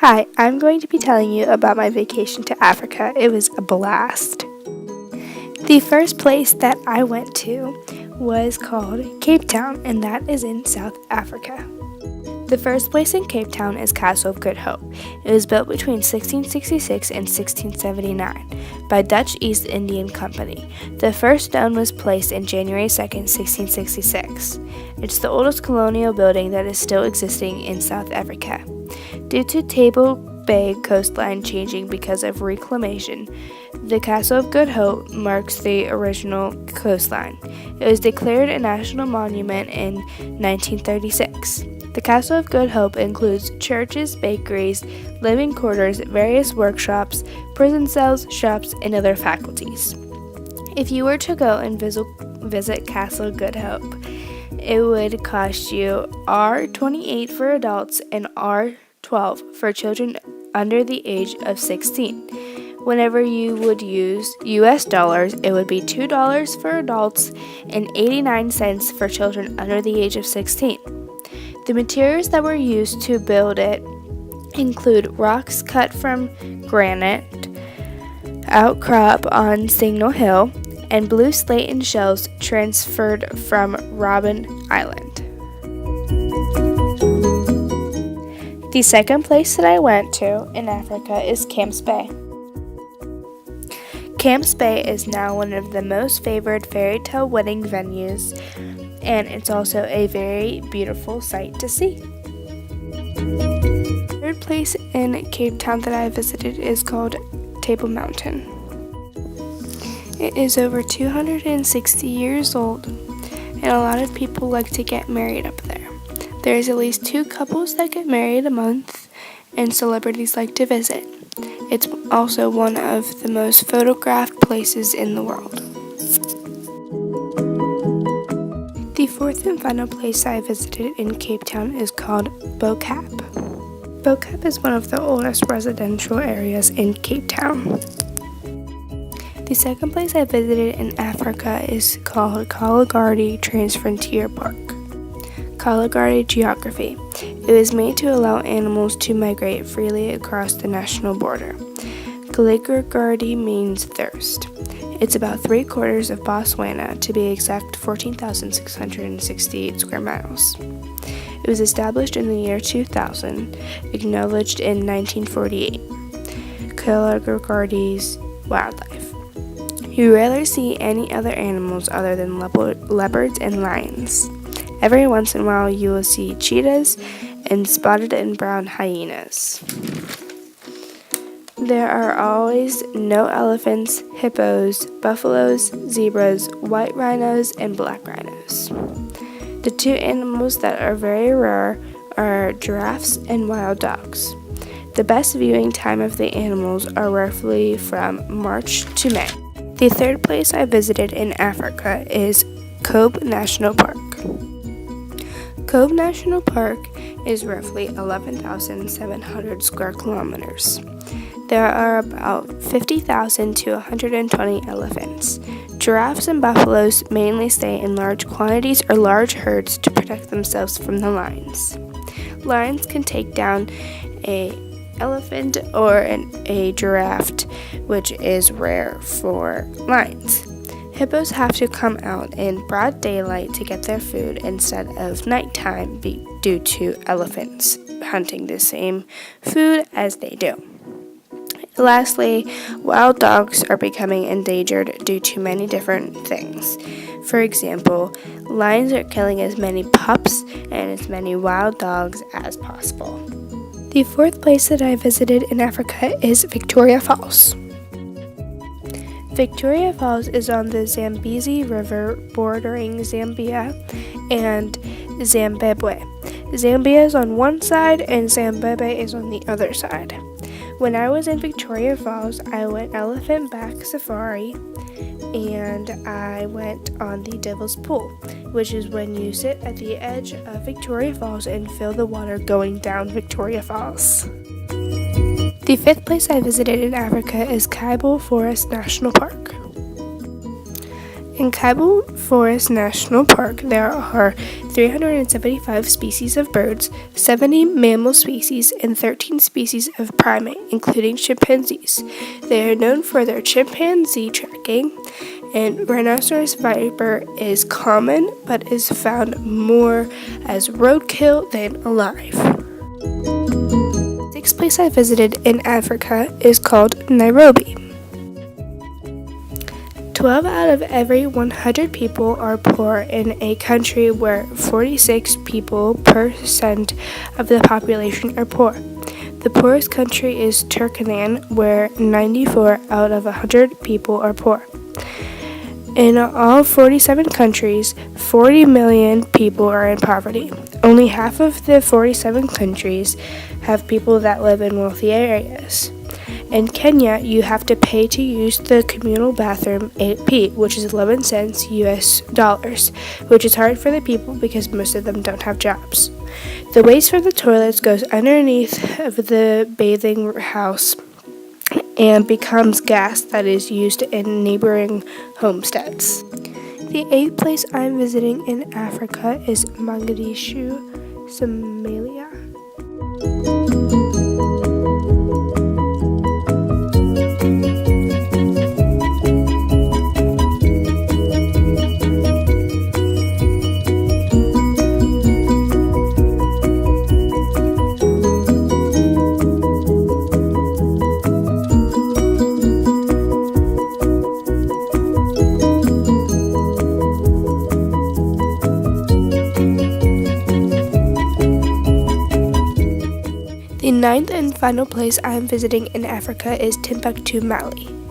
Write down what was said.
Hi, I'm going to be telling you about my vacation to Africa. It was a blast. The first place that I went to was called Cape Town, and that is in South Africa. The first place in Cape Town is Castle of Good Hope. It was built between 1666 and 1679 by Dutch East Indian Company. The first stone was placed in January 2nd, 1666. It's the oldest colonial building that is still existing in South Africa. Due to Table Bay coastline changing because of reclamation, the Castle of Good Hope marks the original coastline. It was declared a national monument in 1936. The Castle of Good Hope includes churches, bakeries, living quarters, various workshops, prison cells, shops, and other faculties. If you were to go and visit Castle Good Hope, it would cost you R$28 for adults and R$12 for children under the age of 16. Whenever you would use US dollars, it would be $2 for adults and 89 cents for children under the age of 16. The materials that were used to build it include rocks cut from granite, outcrop on Signal Hill, and blue slate and shells transferred from Robben Island. The second place that I went to in Africa is Camps Bay. Camps Bay is now one of the most favored fairy tale wedding venues, and it's also a very beautiful sight to see. The third place in Cape Town that I visited is called Table Mountain. It is over 260 years old, and a lot of people like to get married up there. There's at least 2 couples that get married a month, and celebrities like to visit. It's also one of the most photographed places in the world. The fourth and final place I visited in Cape Town is called Bo Cap. Bo Cap is one of the oldest residential areas in Cape Town. The second place I visited in Africa is called Kalahari Transfrontier Park. Kalahari Geography. It was made to allow animals to migrate freely across the national border. Kalahari means thirst. It's about 3/4 of Botswana, to be exact 14,668 square miles. It was established in the year 2000, acknowledged in 1948. Kalahari's wildlife. You rarely see any other animals other than leopards and lions. Every once in a while you will see cheetahs and spotted and brown hyenas. There are always no elephants, hippos, buffaloes, zebras, white rhinos, and black rhinos. The 2 animals that are very rare are giraffes and wild dogs. The best viewing time of the animals are roughly from March to May. The third place I visited in Africa is Kobe National Park. Kobe National Park is roughly 11,700 square kilometers. There are about 50,000 to 120 elephants. Giraffes and buffaloes mainly stay in large quantities or large herds to protect themselves from the lions. Lions can take down an elephant or a giraffe, which is rare for lions. Hippos have to come out in broad daylight to get their food instead of nighttime due to elephants hunting the same food as they do. Lastly, wild dogs are becoming endangered due to many different things. For example, lions are killing as many pups and as many wild dogs as possible. The fourth place that I visited in Africa is Victoria Falls. Victoria Falls is on the Zambezi River bordering Zambia and Zimbabwe. Zambia is on one side and Zimbabwe is on the other side. When I was in Victoria Falls, I went elephant back safari and I went on the Devil's Pool, which is when you sit at the edge of Victoria Falls and feel the water going down Victoria Falls. The fifth place I visited in Africa is Kaibul Forest National Park. In Kabul Forest National Park, there are 375 species of birds, 70 mammal species, and 13 species of primate, including chimpanzees. They are known for their chimpanzee tracking, and rhinoceros viper is common but is found more as roadkill than alive. The sixth place I visited in Africa is called Nairobi. 12 out of every 100 people are poor in a country where 46% of the population are poor. The poorest country is Turkmenistan, where 94 out of 100 people are poor. In all 47 countries, 40 million people are in poverty. Only half of the 47 countries have people that live in wealthy areas. In Kenya, you have to pay to use the communal bathroom 8p, which is 11 cents US dollars, which is hard for the people because most of them don't have jobs. The waste from the toilets goes underneath of the bathing house and becomes gas that is used in neighboring homesteads. The eighth place I'm visiting in Africa is Mogadishu, Somalia. The ninth and final place I am visiting in Africa is Timbuktu, Mali.